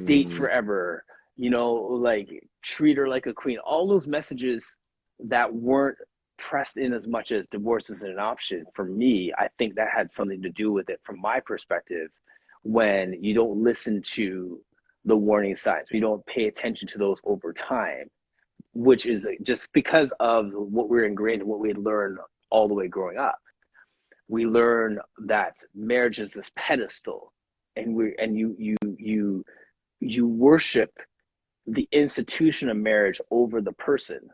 date Mm. forever, like treat her like a queen. All those messages that weren't pressed in as much as divorce isn't an option for me, I think that had something to do with it from my perspective. When you don't listen to the warning signs, we don't pay attention to those over time, which is just because of what we're ingrained and what we learned all the way growing up. We learn that marriage is this pedestal, and you worship the institution of marriage over the person.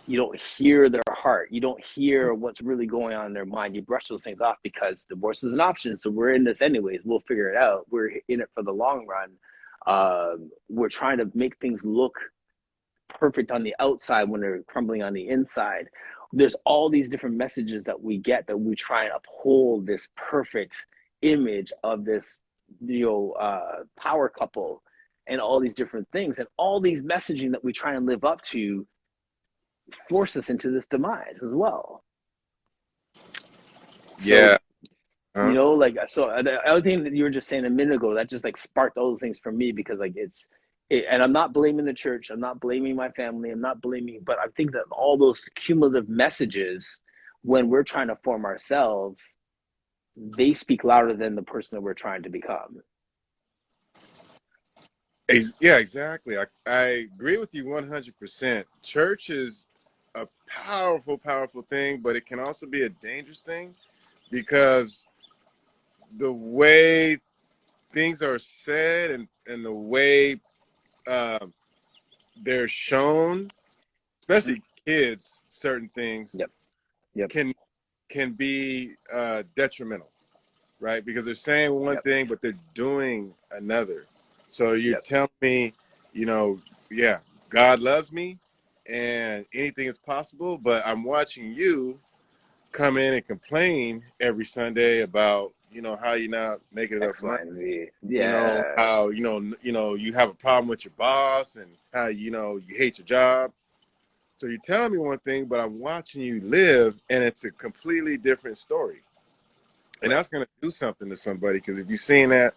You don't hear their heart. You don't hear what's really going on in their mind. You brush those things off because divorce is an option. So we're in this anyways. We'll figure it out. We're in it for the long run. We're trying to make things look perfect on the outside when they're crumbling on the inside. There's all these different messages that we get that we try and uphold this perfect image of this, power couple and all these different things. And all these messaging that we try and live up to force us into this demise as well. So, Yeah. Huh? so the other thing that you were just saying a minute ago, that just like sparked all those things for me, because and I'm not blaming the church. I'm not blaming my family. I'm not blaming, but I think that all those cumulative messages, when we're trying to form ourselves, they speak louder than the person that we're trying to become. Yeah, exactly. I agree with you 100%. Church is a powerful, powerful thing, but it can also be a dangerous thing because the way things are said and the way uh, they're shown, especially kids, certain things Yep. Yep. can be detrimental, right? Because they're saying one Yep. thing, but they're doing another. So you're Yep. telling me, yeah, God loves me and anything is possible, but I'm watching you come in and complain every Sunday about, how you're not making enough X, Y, money. and Z. Yeah. How, you have a problem with your boss and how, you hate your job. So you're telling me one thing, but I'm watching you live and it's a completely different story. And Right. that's going to do something to somebody, because if you're seeing that,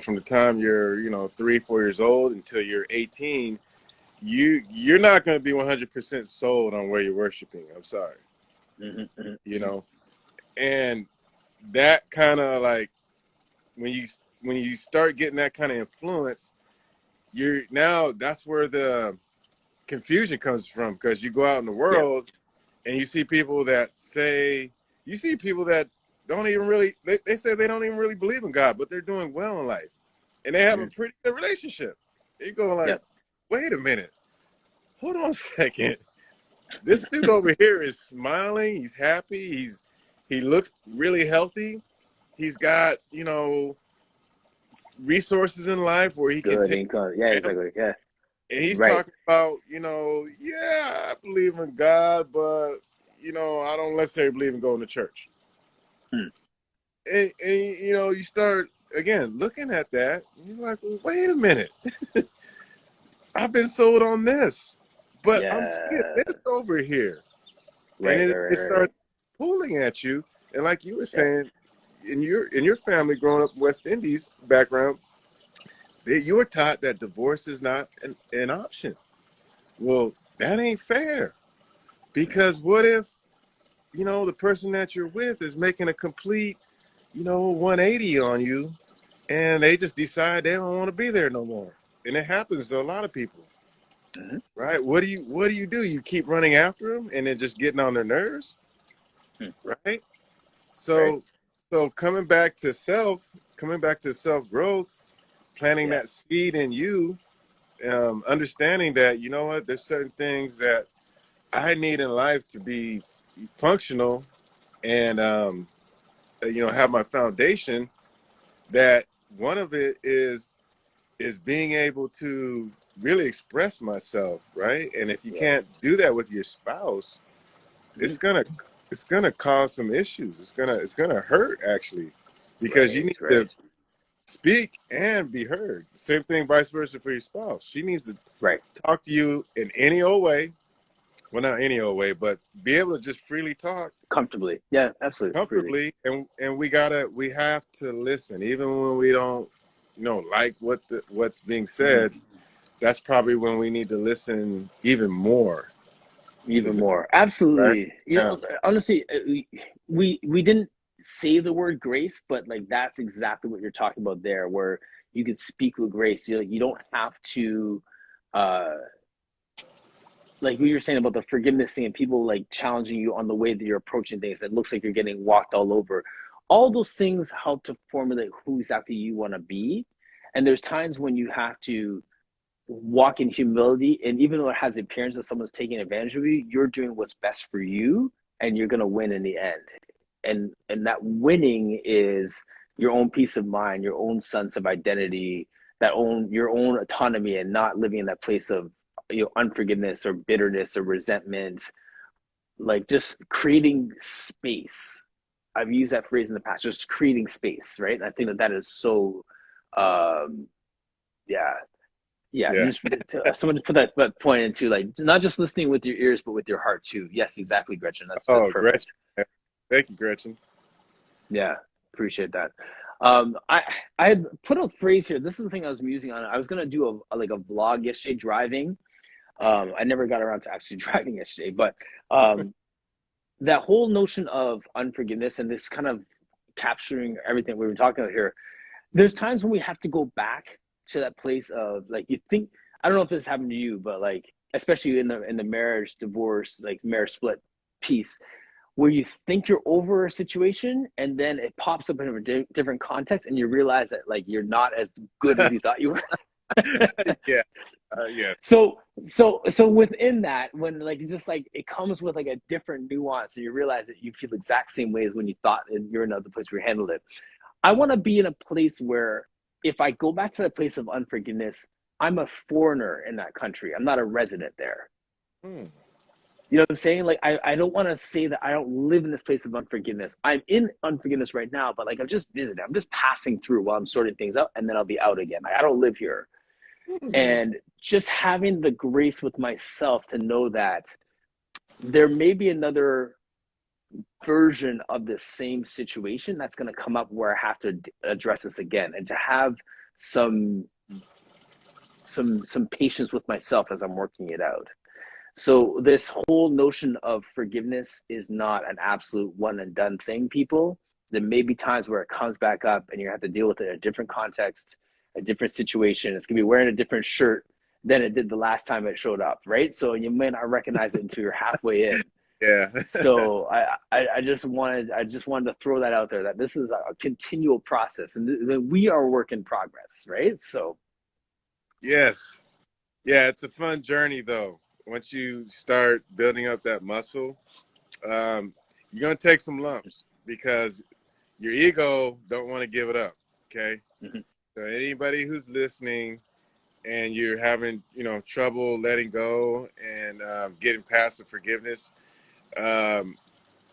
from the time you're, 3, 4 years old until you're 18, you're not going to be 100% sold on where you're worshiping. I'm sorry, Mm-hmm, mm-hmm. you know, and that kind of like when you start getting that kind of influence, that's where the confusion comes from, because you go out in the Yeah. world and you see people that don't even really, they say they don't even really believe in God, but they're doing well in life and they have a Mm-hmm. pretty good relationship. You go like, Yep. wait a minute, hold on a second. This dude over here is smiling. He's happy. He looks really healthy. He's got, resources in life where he can Good take income. Yeah, care of them. exactly. Yeah. And he's Right. talking about, yeah, I believe in God, but, I don't necessarily believe in going to church. Mm. And you start, again, looking at that, and you're like, well, wait a minute. I've been sold on this, but I'm seeing Yeah. this over here. And Right. Right. it Right. Right. starts pulling at you. And like you were Yep. saying, in your family growing up West Indies background, you were taught that divorce is not an option. Well, that ain't fair, because what if, the person that you're with is making a complete, 180 on you, and they just decide they don't want to be there no more. And it happens to a lot of people, Mm-hmm. right? What do? You keep running after them and then just getting on their nerves, right? Right. So coming back to self growth, planting that Yes. seed in you, understanding that, what, there's certain things that I need in life to be functional and, have my foundation. That one of it is being able to really express myself, right? And if you can't Yes. do that with your spouse, Mm-hmm. it's gonna cause some issues. It's gonna hurt, actually, because you Right. need to Right. speak and be heard. Same thing, vice versa, for your spouse. She needs to Right. talk to you in any old way. Well, not any old way, but be able to just freely talk Comfortably. Yeah. Absolutely. Freely. comfortably. And we have to listen, even when we don't, like what's being said. that's probably when we need to listen even more. Even more. Right? Absolutely. You Yeah. know, honestly, we didn't say the word grace, but like that's exactly what you're talking about there, where you can speak with grace. You don't have to, uh, like what you were saying about the forgiveness thing and people like challenging you on the way that you're approaching things. That looks like you're getting walked all over. All those things help to formulate who exactly you want to be. And there's times when you have to walk in humility, and even though it has the appearance of someone's taking advantage of you, you're doing what's best for you, and you're going to win in the end. And that winning is your own peace of mind, your own sense of identity, that own your own autonomy, and not living in that place of unforgiveness or bitterness or resentment. Like just creating space. I've used that phrase in the past, just creating space, right? And I think that that is so um yeah, yeah, Yeah. just someone just put that point into like not just listening with your ears, but with your heart too. Yes, exactly, Gretchen. That's Oh, perfect. Gretchen. Thank you, Gretchen. Yeah, appreciate that. I I had put a phrase here. This is the thing I was musing on. I was gonna do like a vlog yesterday driving. I never got around to actually driving yesterday, but um, that whole notion of unforgiveness and this kind of capturing everything we were talking about here. There's times when we have to go back to that place of like you think I don't know if this happened to you, but like especially in the marriage divorce like marriage split piece where you think you're over a situation and then it pops up in a different context and you realize that like you're not as good as you thought you were. Yeah. Yeah. So within that when like it's just like it comes with like a different nuance and you realize that you feel the exact same way as when you thought you're in another place where you handled it. I want to be in a place where if I go back to the place of unforgiveness, I'm a foreigner in that country. I'm not a resident there. Hmm. You know what I'm saying? Like I don't want to say that I don't live in this place of unforgiveness. I'm in unforgiveness right now, but like I'm just visiting. I'm just passing through while I'm sorting things out and then I'll be out again. Like, I don't live here. Hmm. And just having the grace with myself to know that there may be another version of the same situation that's going to come up where I have to address this again, and to have some some patience with myself as I'm working it out. So this whole notion of forgiveness is not an absolute one and done thing, people. There may be times where it comes back up and you have to deal with it in a different context, a different situation. It's gonna be wearing a different shirt than it did the last time it showed up, right? So you may not recognize it until you're halfway in. Yeah. So I just wanted to throw that out there that this is a continual process and that we are a work in progress, right? So Yes. Yeah. It's a fun journey, though. Once you start building up that muscle, um, you're gonna take some lumps because your ego don't want to give it up. Okay. mhm. So anybody who's listening and you're having trouble letting go and getting past the forgiveness, um,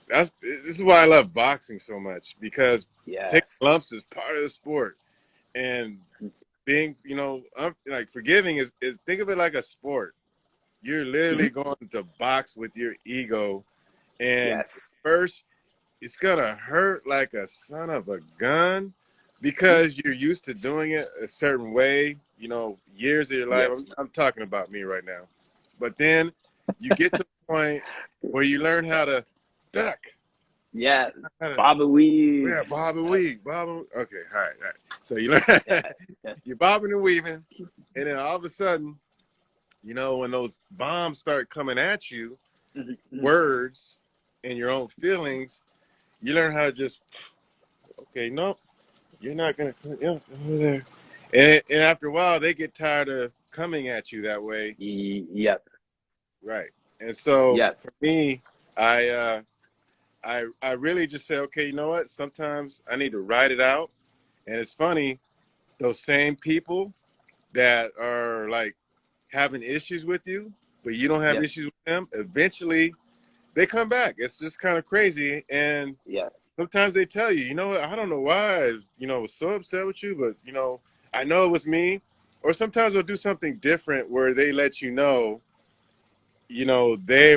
this is why I love boxing so much because taking Yes. lumps is part of the sport, and being like forgiving is think of it like a sport. You're literally Mhm. going to box with your ego, and Yes. first it's gonna hurt like a son of a gun Mhm. because you're used to doing it a certain way, years of your life. I'm, Yes. I'm talking about me right now. But then you get to the point where you learn how to duck. Yeah. How to, Bob and weave. yeah, bob and Uh, weave. Okay, all right, all right. So you learn, yeah. Yeah. you're bobbing and weaving, and then all of a sudden, when those bombs start coming at you, Mhm. Mhm. words and your own feelings, you learn how to just, okay, no, you're not gonna come over there. And after a while, they get tired of coming at you that way, Yep. right? And so Yep. for me, I really just say, okay, you know what? Sometimes I need to write it out. And it's funny, those same people that are like having issues with you, but you don't have Yep. issues with them, eventually they come back. It's just kind of crazy. And Yep. sometimes they tell you, I don't know why was so upset with you, but I know it was me. Or sometimes they'll do something different where they let they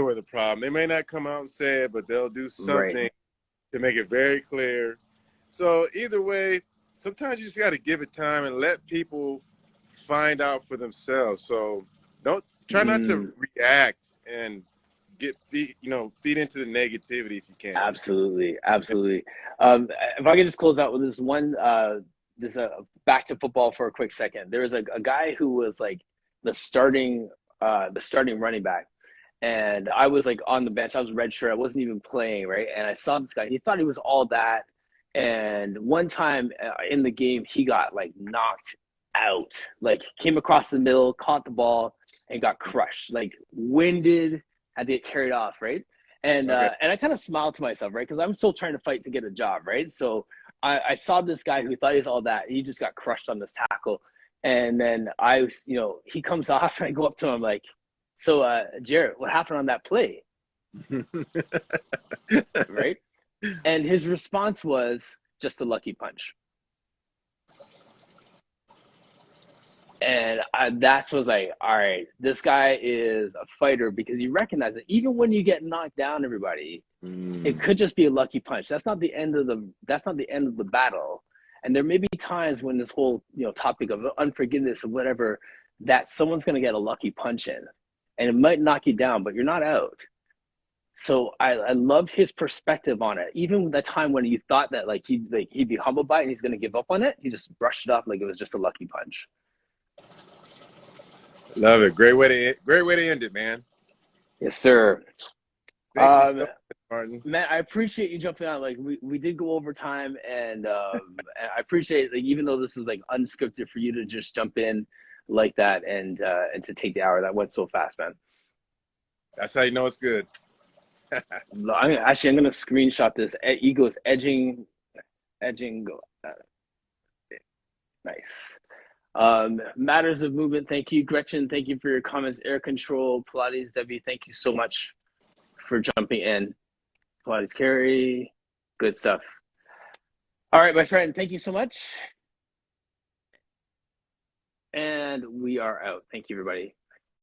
were the problem. They may not come out and say it, but they'll do Right. something to make it very clear. So either way, sometimes you just got to give it time and let people find out for themselves. So don't try not to Mm, react and feed into the negativity if you can. absolutely, absolutely. If I could just close out with this one, this back to football for a quick second. There was a guy who was like the starting, the starting running back, and I was like on the bench. I was red shirt. I wasn't even playing, right? And I saw this guy. He thought he was all that. And one time in the game, he got like knocked out. Like came across the middle, caught the ball, and got crushed. Like winded, had to get carried off, right? Okay. And I kind of smiled to myself, right? Because I'm still trying to fight to get a job, right? So I saw this guy who thought he was all that. He just got crushed on this tackle. And then he comes off and I go up to him like, so, Jarrett, what happened on that play? Right? And his response was just a lucky punch. And that's was like, all right, this guy is a fighter because you recognize that even when you get knocked down, everybody, it Mm. could just be a lucky punch. That's not the end of the battle. And there may be times when this whole topic of unforgiveness or whatever, that someone's going to get a lucky punch in, and it might knock you down, but you're not out. So I loved his perspective on it. Even the time when you thought that he'd be humbled by it and he's going to give up on it, he just brushed it off like it was just a lucky punch. Love it. Great way to end it, man. Yes, sir. Thank you so Um, much, Martin. Man, I appreciate you jumping on. Like we did go over time, and I appreciate like even though this is like unscripted for you to just jump in like that and to take the hour. That went so fast, man. That's how you know it's good. I'm gonna screenshot this. Egos edging. Nice. Matters of movement. Thank you, Gretchen. Thank you for your comments. Air control, Pilates, Debbie. Thank you so much for jumping in. Pilates, Carrie. Good stuff. All right, my friend. Thank you so much. And we are out. Thank you, everybody.